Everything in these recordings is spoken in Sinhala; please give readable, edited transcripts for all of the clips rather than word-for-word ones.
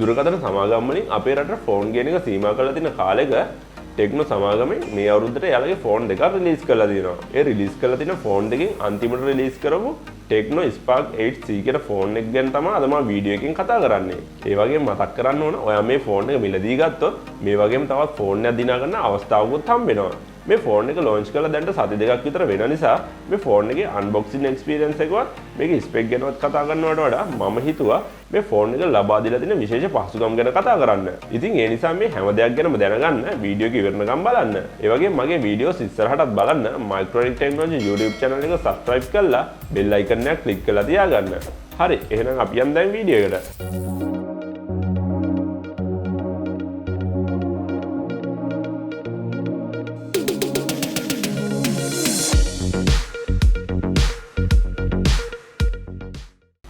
දුරකථන සමාගම් වලින් අපේ රටට ෆෝන් කියන එක සීමා කරලා තියෙන කාලෙක ටෙක්නෝ සමාගමෙන් මේ අවුරුද්දට යාලගේ ෆෝන් දෙකක් රිලීස් කරලා තියෙනවා. ඒ රිලීස් කරලා තියෙන ෆෝන් දෙකෙන් අන්තිමට රිලීස් කරපු TECNO Spark 8C කියන ෆෝන් එක ගැන තමයි අද මම වීඩියෝ එකකින් කතා කරන්නේ. ඒ වගේම මතක් කරන්න ඕන ඔයා මේ ෆෝන් එක මිලදී ගත්තොත් මේ වගේම තවත් ෆෝන් එකක් දිනා ගන්න අවස්ථාවකුත් හම්බ වෙනවා. මේ ෆෝන් එක ලොන්ච් කරලා දැන්ට සති දෙකක් විතර වෙන නිසා මේ ෆෝන් එකේ අන්බොක්සින් එක්ස්පීරියන්ස් එකවත් මේකේ ස්පෙක් ගැනවත් කතා කරනවට වඩා මම හිතුවා මේ ෆෝන් එක ලබා දීලා තියෙන විශේෂ පහසුකම් ගැන කතා කරන්න. ඉතින් ඒ නිසා මේ හැම දෙයක් ගැනම දැනගන්න වීඩියෝ එක ඉවරනකම් බලන්න. ඒ වගේම මගේ වීඩියෝස් ඉස්සරහටත් බලන්න Microtronic Technology YouTube channel එක subscribe කරලා bell icon එක click කරලා තියාගන්න. හරි එහෙනම් අපි යමු දැන් වීඩියෝ එකට.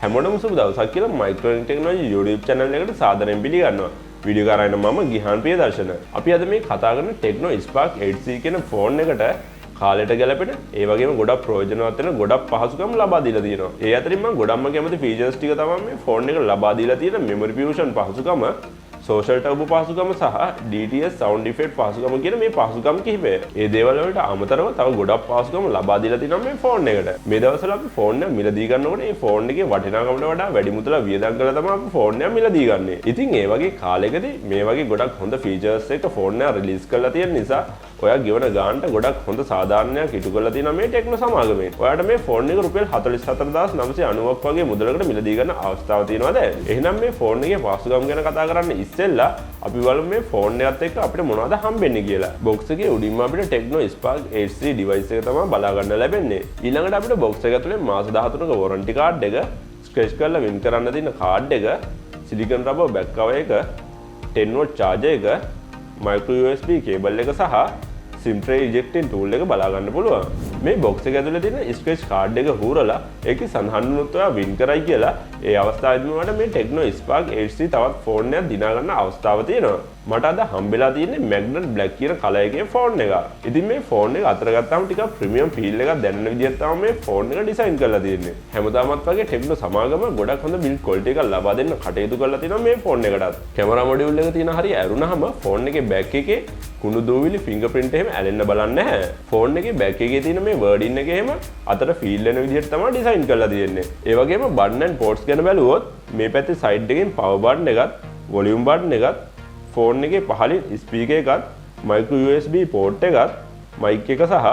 හැමෝටම සුබ දවසක් කියලා Microtronic Technology YouTube channel එකට සාදරයෙන් පිළිගන්නවා. වීඩියෝ කරගෙන මම ගිහාන් ප්‍රියදර්ශන. අපි අද මේ කතා කරන TECNO Spark 8C කියන ෆෝන් එකට කාලයට ගැලපෙන ඒ වගේම ගොඩක් ප්‍රයෝජනවත් වෙන ගොඩක් පහසුකම් ලබා දීලා තියෙනවා. ඒ අතරින් මම ගොඩක්ම කැමති ෆීචර්ස් ටික තමයි මේ ෆෝන් එකට ලබා දීලා තියෙන memory fusion පහසුකම, social turbo පහසුකම සහ DTS sound effect පහසුකම කියන මේ පහසුකම් කිහිපය. මේ දේවල් වලට අමතරව තව ගොඩක් පහසුකම් ලබා දීලා තියෙනවා මේ ෆෝන් එකට. මේ දවස්වල අපි ෆෝන් එක මිලදී ගන්නකොට මේ ෆෝන් එකේ වටිනාකමට වඩා වැඩි මුදල වියදම් කරලා තමයි අපි ෆෝන් එක මිලදී ගන්නෙ. ඉතින් ඒ වගේ කාලෙකදී මේ වගේ ගොඩක් හොඳ ෆීචර්ස් එක ෆෝන් එක රිලීස් කරලා තියෙන නිසා ඔයා ගෙවන ගානට ගොඩක් හොඳ සාධාරණයක් ඉටු කරලා තියෙනවා මේ ටෙක්නෝ සමාගමෙන්. ඔයාට මේ ෆෝන් එක රුපියල් 44990ක් වගේ මුදලකට මිලදී ගන්න අවස්ථාවක් තියෙනවද? එහෙනම් මේ ෆෝන් එකේ පහසුකම් ගැන කතා කරන්න ඉස්සෙල්ලා අපි බලමු මේ ෆෝන් එකත් එක්ක අපිට මොනවද හම්බෙන්නේ කියලා. බොක්ස් එකේ උඩින්ම අපිට TECNO Spark 8C device එක තමයි බලා ගන්න ලැබෙන්නේ. ඊළඟට අපිට බොක්ස් එක ඇතුලේ මාස 13ක warranty card එක, ස්ක්‍රැච් කරලා වින් කරන්න තියෙන කාඩ් එක, silicon rubber back cover එක, 10 watt charger එක, micro USB cable එක සහ SIM tray ejecting tool එක බලා ගන්න පුළුවන්. මේ බොක්ස් එක ඇතුලේ තියෙන ස්ක්‍රැච් කාඩ් එක හූරලා ඒකේ සඳහන් වුණොත් ඔයා වින් කරයි කියලා ඒ අවස්ථාවේදී මට මේ TECNO Spark 8C තවත් ෆෝන් එකක් දිනා ගන්න අවස්ථාව තියෙනවා. මට අද හම්බෙලා තියෙන්නේ magnet black කියන කලර් එකේ ෆෝන් එක. ඉතින් මේ ෆෝන් එක අතර ගත්තාම ටිකක් ප්‍රීමියම් ෆීල් එකක් දැනෙන විදිහට තමයි මේ ෆෝන් එක ඩිසයින් කරලා තියෙන්නේ. හැමදාමත් වගේ TECNO සමාගම ගොඩක් හොඳ බිල්ඩ් ක්වොලිටි එකක් ලබා දෙන්න කටයුතු කරලා තියෙනවා මේ ෆෝන් එකටත්. කැමරා මොඩියුල් එක තියෙන හරිය ඇරුණාම ෆෝන් එකේ බෑක් එකේ කුණු දූවිලි ෆින්ගර්ප්‍රින්ට් එහෙම ඇලෙන්න බලන්නේ නැහැ. ෆෝන් එකේ බෑක් එකේ තියෙන මේ වර්ඩින් එක එහෙම අතට ෆීල් වෙන විදිහට තමයි ඩිසයින් කරලා තියෙන්නේ. ඒ වගේම බටන් ඇන්ඩ් පෝට්ස් ගැන බැලුවොත් මේ පැත්තේ සයිඩ් එකෙන් පවර් බටන් එකත්, වොලියුම් බටන් එකත්, ෆෝන් එකේ පහළින් ස්පීකර් එකත්, මයික්‍රෝ USB පෝට් එකත්, මයික් එක සහ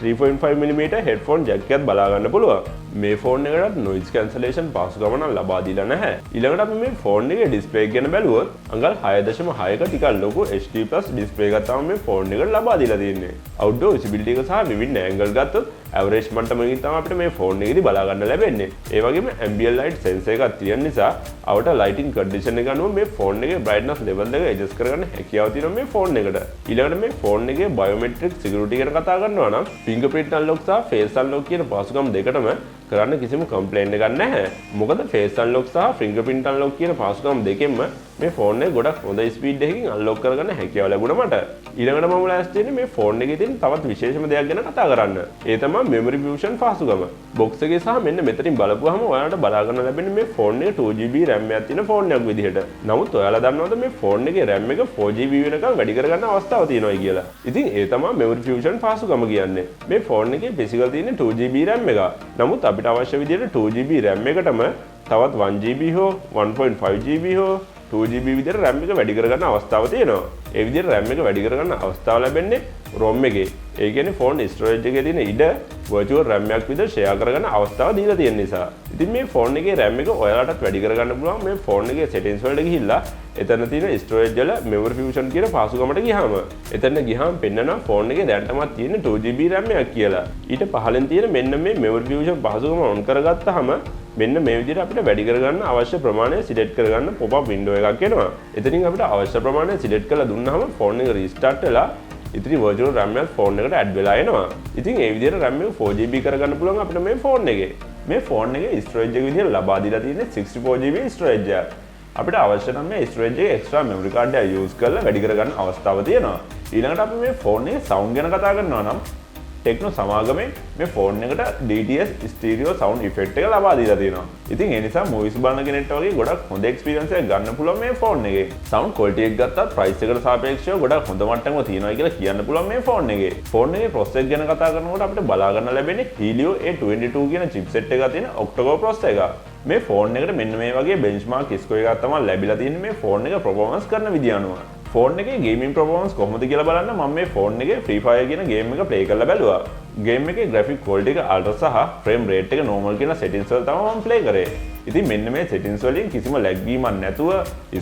3.5mm හෙඩ්ෆෝන් ජැක් එකත් බලා ගන්න පුළුවන්. මේ ෆෝන් එකකට noise cancellation පහසුකම නම් ලබා දීලා නැහැ. ඊළඟට අපි මේ ෆෝන් එකේ ඩිස්ප්ලේ එක ගැන බැලුවොත් අඟල් 6.6ක ටිකක් ලොකු HD+ ඩිස්ප්ලේ එකක් තමයි මේ ෆෝන් එකට ලබා දීලා තියෙන්නේ. outdoor visibility එක සහ විවිධ angle ගත්තොත් average මට්ටමකින් තමයි අපිට මේ ෆෝන් එකේදී බලා ගන්න ලැබෙන්නේ. ඒ වගේම ambient light sensor එකක් තියෙන නිසා outer lighting condition එක අනුව මේ ෆෝන් එකේ brightness level එක adjust කරගන්න හැකියාව තියෙනවා මේ ෆෝන් එකට. ඊළඟට මේ ෆෝන් එකේ biometric security ගැන කතා කරනවා නම් fingerprint unlock සහ face unlock කියන පහසුකම් දෙකටම කරන්න කිසිම කම්ප්ලේන්ට් එකක් නැහැ. මොකද face unlock සහ fingerprint unlock කියන පහසුකම් දෙකෙන්ම මේ ෆෝන් එක ගොඩක් හොඳ ස්පීඩ් එකකින් අන්ලොක් කරගන්න හැකියාව ලැබුණා මට. ඊළඟට මම ලෑස්ති වෙන්නේ මේ ෆෝන් එකේ තියෙන තවත් විශේෂම දෙයක් ගැන කතා කරන්න. ඒ තමයි memory fusion පහසුකම. බොක්ස් එකේ සහ මෙන්න මෙතනින් බලපුවාම ඔයාලට බලා ගන්න ලැබෙන්නේ මේ ෆෝන් එකේ 2GB RAM එකක් තියෙන ෆෝන් එකක් විදිහට. නමුත් ඔයාලා දන්නවද මේ ෆෝන් එකේ RAM එක 4GB වෙනකම් වැඩි කරගන්න අවස්ථාවක් තියෙනවා කියලා. ඉතින් ඒ තමයි memory fusion පහසුකම කියන්නේ. මේ ෆෝන් එකේ physical තියෙන 2GB RAM එක. නමුත් අපිට අවශ්‍ය විදිහට 2GB RAM එකටම තවත් 1GB හෝ 1.5GB හෝ 2GB විදිහට RAM එක වැඩි කරගන්න අවස්ථාවක් තියෙනවා. ඒ විදිහට RAM එක වැඩි කරගන්න අවස්ථාව ලැබෙන්නේ ROM එකේ. ඒ කියන්නේ ෆෝන් ස්ටෝරේජ් එකේ තියෙන ඉඩ virtual RAM එකක් විදිහට ෂෙයා කරගන්න අවස්ථාව දීලා තියෙන නිසා. ඉතින් මේ ෆෝන් එකේ RAM එක ඔයාලටත් වැඩි කරගන්න පුළුවන් මේ ෆෝන් එකේ settings වලට ගිහිල්ලා එතන තියෙන storage වල memory fusion කියන පහසුකමට ගියාම එතන ගියාම පෙන්නනවා ෆෝන් එකේ දැනටමත් තියෙන 2GB RAM එකක් කියලා. ඊට පහළින් තියෙන මෙන්න මේ memory fusion පහසුකම on කරගත්තාම මෙන්න මේ විදිහට අපිට වැඩි කරගන්න අවශ්‍ය ප්‍රමාණය select කරගන්න pop up window එකක් එනවා. එතනින් අපිට අවශ්‍ය ප්‍රමාණය select කරලා දුන්නාම ෆෝන් එක restart වෙලා ඉතින් virtual RAM එක ෆෝන් එකට add වෙලා එනවා. ඉතින් ඒ විදිහට RAM එක 4GB කරගන්න පුළුවන් අපිට මේ ෆෝන් එකේ. මේ ෆෝන් එකේ storage එක විදිහට ලබා දීලා තියෙන්නේ 64GB storage එකක්. අපිට අවශ්‍ය නම් මේ storage එකේ extra memory card එක use කරලා වැඩි කරගන්න අවස්ථාව තියෙනවා. ඊළඟට අපි මේ ෆෝන් එකේ sound ගැන කතා කරනවා නම් TECNO සමාගමෙන් මේ ෆෝන් එකට DTS ස්ටීරියෝ සවුන්ඩ් ඉෆෙක්ට් එක ලබා දීලා තියෙනවා. ඉතින් ඒ නිසා මූවිස් බලන කෙනෙක්ට වගේ ගොඩක් හොඳ එක්ස්පීරියන්ස් එකක් ගන්න පුළුවන් මේ ෆෝන් එකේ. සවුන්ඩ් ක්වොලිටි එක ගත්තත් ප්‍රයිස් එකට සාපේක්ෂව ගොඩක් හොඳ මට්ටමක තියෙනවා කියලා කියන්න පුළුවන් මේ ෆෝන් එකේ. ෆෝන් එකේ ප්‍රොසෙසර් ගැන කතා කරනකොට අපිට බලා ගන්න ලැබෙන්නේ Helio A22 කියන චිප්සෙට් එකක තියෙන ඔක්ටකෝර් ප්‍රොසෙසර් එක. මේ ෆෝන් එකට මෙන්න මේ වගේ බෙන්ච්මාර්ක් ස්කෝර් එකක් තමයි ලැබිලා තියෙන්නේ මේ ෆෝන් එක පර්ෆෝමන්ස් කරන විදිය අනුව. ෆෝන් එකේ ගේමින් පර්ෆෝමන්ස් කොහොමද කියලා බලන්න මම මේ ෆෝන් එකේ Free Fire කියන ගේම් එක ප්ලේ කරලා බැලුවා. ගේම් එකේ ග්‍රැෆික් ක්වොලිටි එක අල්ට්‍රා සහ ෆ්‍රේම් රේට් එක නෝමල් කියන සෙටින්ස් වල තමයි මම ප්ලේ කරේ. ඉතින් මෙන්න මේ සෙටින්ස් වලින් කිසිම ලැග් වීමක් නැතුව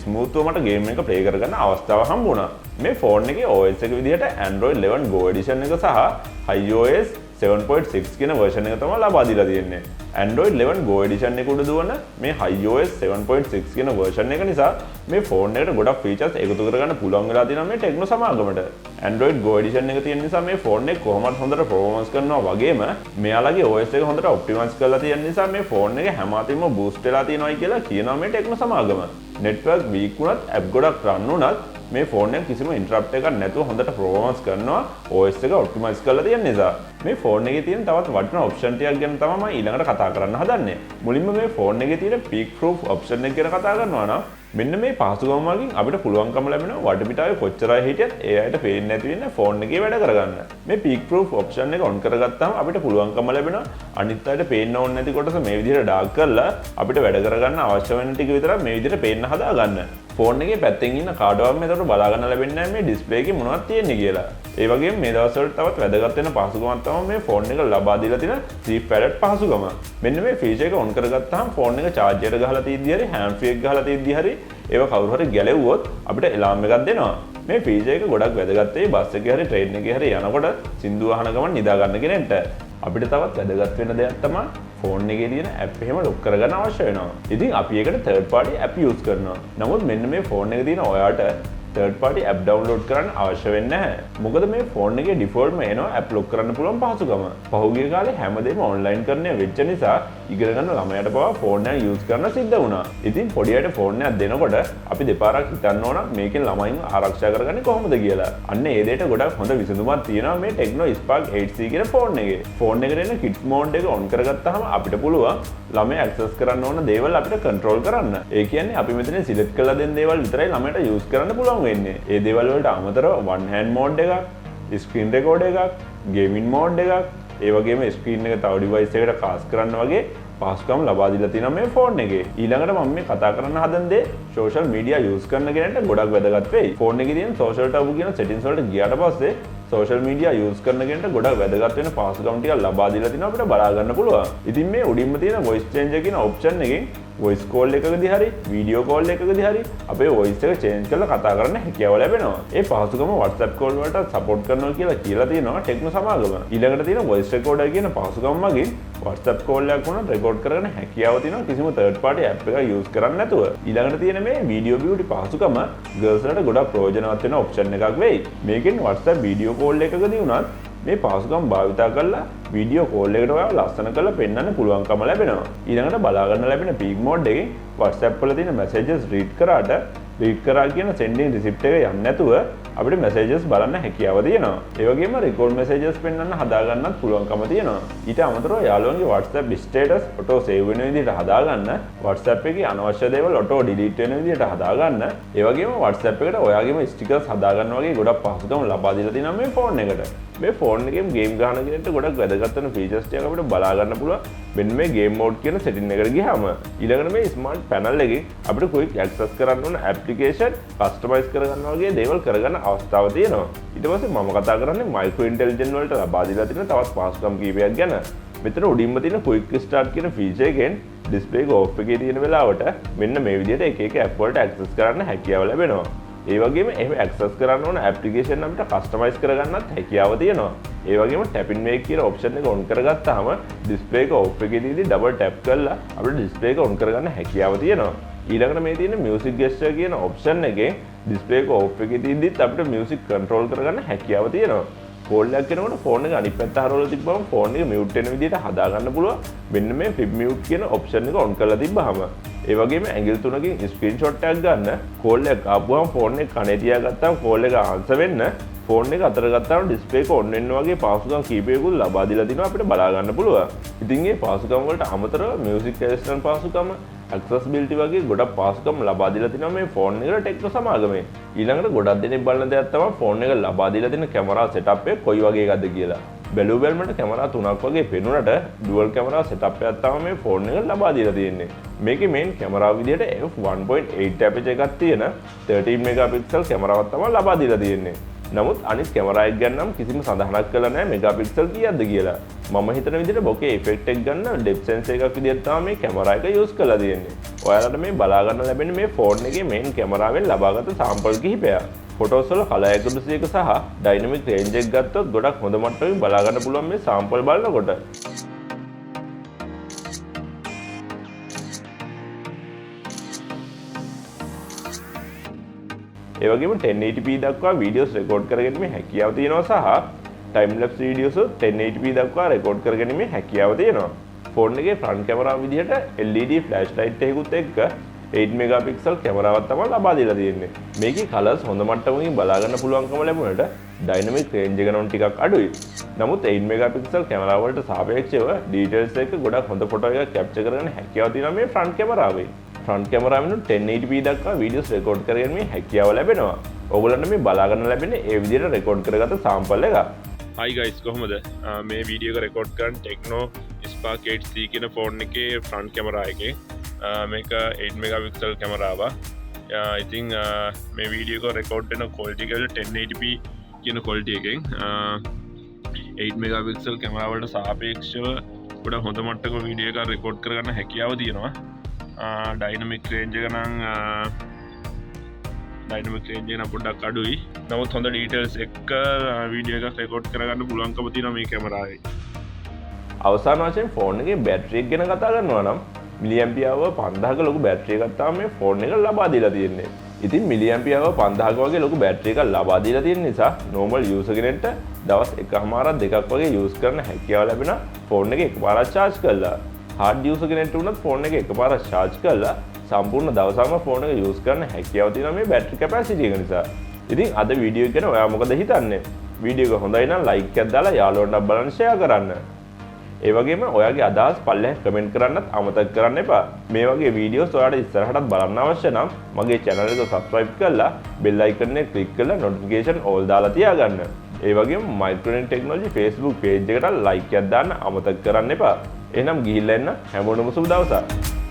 ස්මූත්ව මට ගේම් එක ප්ලේ කරගන්න අවස්ථාව හම්බුණා. මේ ෆෝන් එකේ OS එක විදිහට Android 11 Go edition එක සහ iOS 7.6 කියන version එක තමයි ලබා දීලා තියෙන්නේ. Android 11 Go edition එක උඩ දුවන මේ iOS 7.6 කියන version එක නිසා මේ ෆෝන් එකට ගොඩක් features එකතු කරගන්න පුළුවන් වෙලා තියෙනවා මේ TECNO සමාගමට. Android Go edition එක තියෙන නිසා මේ ෆෝන් එක කොහොමද හොඳට performance කරනවා වගේම මෙයාලගේ OS එක හොඳට optimize කරලා තියෙන නිසා මේ ෆෝන් එක හැම අතින්ම boost වෙලා තියෙනවායි කියලා කියනවා මේ TECNO සමාගම. network weak වුණත් app ගොඩක් run වුණත් මේ ෆෝන් එක කිසිම ඉන්ටරප්ට් එකක් නැතුව හොඳට performance කරනවා OS එක optimize කරලා තියෙන නිසා. මේ ෆෝන් එකේ තියෙන තවත් වටිනා option ටිකක් ගැන තමයි මම ඊළඟට කතා කරන්න හදන්නේ. මුලින්ම මේ ෆෝන් එකේ තියෙන peak proof option එක ගැන කතා කරනවා නම් මෙන්න මේ පහසුකම් වලින් අපිට පුළුවන්කම ලැබෙනවා වටපිටාවේ කොච්චරයි හිටියත් ඒ අයට පේන්නේ නැති වෙන්න ෆෝන් එකේ වැඩ කරගන්න. මේ peak proof option එක on කරගත්තාම අපිට පුළුවන්කම ලැබෙනවා අනිත් අයට පේන්න ඕනේ නැති කොටස මේ විදිහට ඩාර්ක් කරලා අපිට වැඩ කරගන්න අවශ්‍ය වෙන ටික විතරක් මේ විදිහට පේන්න හදාගන්න. ෆෝන් එකේ පැත්තෙන් ඉන්න කාඩුවම එතකොට බලා ගන්න ලැබෙන්නේ නැහැ මේ ඩිස්ප්ලේ එකේ මොනවද තියෙන්නේ කියලා. ඒ වගේම මේ දවස්වල තවත් වැදගත් වෙන පහසුකමක් තමයි මේ ෆෝන් එක ලබා දීලා තියෙන 3 පැඩ් පහසුකම. මෙන්න මේ ෆීචර් එක on කරගත්තාම ෆෝන් එක charger එක ගහලා තියද්දි හරි hand free එක ගහලා තියද්දි හරි ඒව කවුරු හරි ගැලෙව්වොත් අපිට එලාම් එකක් දෙනවා. මේ ෆීචර් එක ගොඩක් වැදගත් වෙයි බස් එකේ හරි ට්‍රේන් එකේ හරි යනකොට සින්දු අහන ගමන් නිදා ගන්න කෙනෙක්ට. අපිට තවත් වැදගත් වෙන දෙයක් තමයි ෆෝන් එකේ තියෙන ඇප් එහෙම ලොක් කරගන්න අවශ්‍ය වෙනවා. ඉතින් අපි ඒකට third party app use කරනවා. නමුත් මෙන්න මේ ෆෝන් එකේ තියෙන ඔයාට third party app download කරන්න අවශ්‍ය වෙන්නේ නැහැ. මොකද මේ ෆෝන් එකේ default ම එනවා app lock කරන්න පුළුවන් පහසුකම. පහුගිය කාලේ හැමදේම online කරන්න වෙච්ච නිසා ඉගෙන ගන්න ළමයට පවා ෆෝන් එක use කරන්න සිද්ධ වුණා. ඉතින් පොඩි අයට ෆෝන් එකක් දෙනකොට අපි දෙපාරක් හිතන්න ඕන මේකෙන් ළමයින් ආරක්ෂා කරගන්නේ කොහොමද කියලා. අන්න ඒ දෙයට ගොඩක් හොඳ විසඳුමක් තියෙනවා මේ TECNO Spark 8C කියන ෆෝන් එකේ. ෆෝන් එකට එන kids mode එක on කරගත්තාම අපිට පුළුවන් ළමයා access කරන්න ඕන දේවල් අපිට control කරන්න. ඒ කියන්නේ අපි මෙතන select කරලා දෙන දේවල් විතරයි ළමයට use කරන්න පුළුවන් වෙන්නේ. ඒ දේවල් වලට අමතරව one hand mode එකක්, screen record එකක්, gaming mode එකක්, ඒ වගේම screen එක තව device එකකට cast කරන්න වගේ පහසුකම් ලබා දීලා තියෙනවා මේ ෆෝන් එකේ. ඊළඟට මම මේ කතා කරන්න හදන දේ social media use කරන කෙනෙක්ට ගොඩක් වැදගත් වෙයි. ෆෝන් එකේ තියෙන social tab කියන settings වලට ගියාට පස්සේ social media use කරන කෙනෙක්ට ගොඩක් වැදගත් වෙන පහසුකම් ටිකක් ලබා දීලා තිනවා අපිට බලා ගන්න පුළුවන්. ඉතින් මේ උඩින්ම තියෙන voice changer කියන option එකෙන් voice call එකකදී හරි video call එකකදී හරි අපේ voice එක change කරලා කතා කරන්න හැකියාව ලැබෙනවා. ඒ පහසුකම WhatsApp call වලට support කරනවා කියලා තියෙනවා TECNO සමාගම. ඊළඟට තියෙන voice recorder කියන පහසුකම මගින් WhatsApp call එකක් වුණත් record කරගෙන හැකියාව තියෙනවා කිසිම third party app එකක් use කරන්නේ නැතුව. ඊළඟට තියෙන මේ video beauty පහසුකම girls වලට ගොඩක් ප්‍රයෝජනවත් වෙන option එකක් වෙයි. මේකෙන් WhatsApp video call එකකදී වුණත් මේ පහසුකම් භාවිතා කරලා වීඩියෝ කෝල් එකට ඔයාලා ලස්සන කරලා පෙන්වන්න පුළුවන්කම ලැබෙනවා. ඊළඟට බලා ගන්න ලැබෙන peak mode එකෙන් WhatsApp වල තියෙන messages read කරා කියන sending receipt එක යන්නේ නැතුව අපිට messages බලන්න හැකියාව තියෙනවා. ඒ වගේම record messages පෙන්වන්න හදා ගන්නත් පුළුවන්කම තියෙනවා. ඊට අමතරව යාළුවන්ගේ WhatsApp status auto save වෙන විදිහට හදා ගන්න, WhatsApp එකේ අනවශ්‍ය දේවල් auto delete වෙන විදිහට හදා ගන්න, ඒ වගේම WhatsApp එකට ඔයාගේම stickers හදා ගන්න වගේ ගොඩක් පහසුකම් ලබා දීලා තියෙනවා මේ ෆෝන් එකට. මේ ෆෝන් එකෙන් ගේම් ගහන කෙනෙක්ට ගොඩක් වැදගත් වෙන features ටික අපිට බලා ගන්න පුළුවන්. මෙන්න මේ game mode කියන setting එකට ගියාම ඊළඟට මේ smart panel එකේ අපිට quick access කරන්න ඕන application customize කරගන්න වගේ දේවල් කරගන්න අවස්ථාව තියෙනවා. ඊට පස්සේ මම කතා කරන්නේ micro intelligence වලට ලබා දීලා තියෙන තවත් පහසුකම් කීපයක් ගැන. මෙතන උඩින්ම තියෙන quick start කියන feature එකෙන් display එක off එකේ තියෙන වෙලාවට මෙන්න මේ විදිහට එක එක app වලට access කරන්න හැකියාව ලැබෙනවා. ඒ වගේම එහෙම access කරන්න ඕන application අපිට customize කරගන්නත් හැකියාව තියෙනවා. ඒ වගේම tap and make කියන option එක on කරගත්තාම display එක off එකේදී double tap කරලා අපිට display එක on කරගන්න හැකියාව තියෙනවා. ඊළඟට මේ තියෙන music gesture කියන option එකෙන් display එක off එකේදීත් අපිට music control කරගන්න හැකියාව තියෙනවා. කෝල් එකක් කරනකොට ෆෝන් එක අනිත් පැත්ත හරවලා තිබ්බම ෆෝන් එක මියුට් වෙන විදිහට හදා ගන්න පුළුවන්. මෙන්න මේ flip mute කියන option එක on කරලා තිබ්බහම ඒ වගේම ඇඟිලි තුනකින් ස්ක්‍රීන්ෂොට් එකක් ගන්න කෝල් එක ආපුවම ෆෝන් එක කනේ තියාගත්තාම කෝල් එක ආන්සර් වෙන්න ෆෝන් එක අතර ගත්තාම ඩිස්ප්ලේ එක ඔන් වෙන්න වගේ පහසුකම් කීපයකුත් ලබා දීලා තිනවා අපිට බලා ගන්න පුළුවන්. ඉතින් මේ පහසුකම් වලට අමතරව මියුසික් ඇසිස්ටන්ට් පහසුකම්, ඇක්සෙසිබිලිටි වගේ ගොඩක් පහසුකම් ලබා දීලා තිනවා මේ ෆෝන් එකට ටෙක්නෝ සමාගමේ. ඊළඟට ගොඩක් දෙනෙක් බලන දෙයක් තමයි ෆෝන් එක ලබා දීලා තියෙන කැමරා සෙටප් එක කොයි වගේ එකක්ද කියලා. බැලුව බැලමට කැමරා 3ක් වගේ පෙනුනට ඩුවල් කැමරා සෙටප් එකක් තමයි මේ ෆෝන් එක ලබා දීලා තියෙන්නේ. මේකේ මේන් කැමරාව විදිහට f1.8 අපේචර් එකක් තියෙන 13 මෙගාපික්සල් කැමරාවක් තමයි ලබා දීලා තියෙන්නේ. නමුත් අනිත් කැමරා එක ගන්නම් කිසිම සඳහනක් කරලා නැහැ මෙගාපික්සල් කීයක්ද කියලා. මම හිතන විදිහට බොකේ ඉෆෙක්ට් එක ගන්න ඩෙප්ත් සෙන්සර් එකක් විදිහට තමයි මේ කැමරා එක යූස් කරලා තියෙන්නේ. ඔයාලට මේ බලා ගන්න ලැබෙන්නේ මේ ෆෝන් එකේ මේන් කැමරාවෙන් ලබාගත් සාම්පල් කිහිපයක්. ෆොටෝස් වල කලර් ඇකියුරසි එක සහ ඩයිනමික් රේන්ජ් එක ගත්තොත් ගොඩක් හොඳ මට්ටමකින් බලා ගන්න පුළුවන් මේ සාම්පල් බලනකොට. ඒ වගේම 1080p දක්වා වීඩියෝස් රෙකෝඩ් කරගැනීමේ හැකියාව තියෙනවා සහ ටයිම් ලැප්ස් වීඩියෝස් 1080p දක්වා රෙකෝඩ් කරගැනීමේ හැකියාව තියෙනවා. ෆෝන් එකේ ෆ්‍රන්ට් කැමරාව විදිහට LED ෆ්ලෑෂ් ලයිට් එකකුත් එක්ක 8 මෙගාපික්සල් කැමරාවක් තමයි ලබා දීලා තියෙන්නේ. මේකේ කලර්ස් හොඳ මට්ටමකින් බලා ගන්න පුළුවන්කම ලැබුණට ඩයිනමික් රේන්ජ් එක නම් ටිකක් අඩුයි. නමුත් 8 මෙගාපික්සල් කැමරාව වලට සාපේක්ෂව ඩීටේල්ස් එක ගොඩක් හොඳ ෆොටෝ එකක් කැප්චර් කරගන්න හැකියාව තියෙනවා මේ ෆ්‍රන්ට් කැමරාවේ. ෆ්‍රන්ට් කැමරාවෙන් 1080p දක්වා වීඩියෝස් රෙකෝඩ් කරගැනීමේ හැකියාව ලැබෙනවා. ඔයගොල්ලන්ට මේ බලා ගන්න ලැබෙන්නේ ඒ විදිහට රෙකෝඩ් කරගත්ත සාම්පල් එක. Hi guys, කොහොමද? මේ වීඩියෝ එක රෙකෝඩ් කරන් TECNO Spark 8C කියන ෆෝන් එකේ ෆ්‍රන්ට් කැමරා එකේ. මේක 8 මෙගාපික්සල් කැමරාවක්. ඉතින් මේ වීඩියෝ එක රෙකෝඩ් වෙන ක්වොලිටි එක 1080p කියන ක්වොලිටි එකෙන් 8 මෙගාපික්සල් කැමරා වලට සාපේක්ෂව ගොඩ හොඳ මට්ටමක වීඩියෝ එකක් රෙකෝඩ් කරගන්න හැකියාව තියෙනවා. ඩයිනමික් රේන්ජ් එක නම් ඩයිනමික් රේන්ජ් එක නම් පොඩ්ඩක් අඩුයි. නමුත් හොඳ ඩීටේල්ස් එක්ක වීඩියෝ එකක් රෙකෝඩ් කරගන්න පුළුවන්කම තියෙනවා මේ කැමරාවේ. අවසාන වශයෙන් ෆෝන් එකේ බැටරි එක ගැන කතා කරනවා නම් මිලිඇම්පියර් 5000ක ලොකු බැටරි එකක් තමයි මේ ෆෝන් එක ලබා දීලා තියෙන්නේ. ඉතින් මිලිඇම්පියර් 5000ක වගේ ලොකු බැටරි එකක් ලබා දීලා තියෙන නිසා නෝමල් යූසර් කෙනෙක්ට දවස් එකමාරක් දෙකක් වගේ යූස් කරන්න හැකියාව ලැබෙන ෆෝන් එක එකපාරක් charge කරලා. හાર્ඩ් යූසර් කෙනෙක්ට උනත් ෆෝන් එක එකපාරක් charge කරලා සම්පූර්ණ දවසම ෆෝන් එක යූස් කරන්න හැකියාව තියෙනවා මේ බැටරි කැපැසිටි එක නිසා. ඉතින් අද වීඩියෝ එක ගැන ඔයා මොකද හිතන්නේ? වීඩියෝ එක හොඳයි නම් ලයික් එකක් දාලා යාළුවන්ට බලන්න ෂෙයා කරන්න. ඒ වගේම ඔයාගේ අදහස් පල්ලෙහාට කමෙන්ට් කරන්නත් අමතක කරන්න එපා. මේ වගේ වීඩියෝස් ඔයාලට ඉස්සරහටත් බලන්න අවශ්‍ය නම් මගේ channel එක subscribe කරලා bell icon එක click කරලා notification all දාලා තියාගන්න. ඒ වගේම Microtronic Technology Facebook page එකට like එකක් දාන්න අමතක කරන්න එපා. එහෙනම් ගිහිල්ලා එන්න හැමෝටම සුබ දවසක්.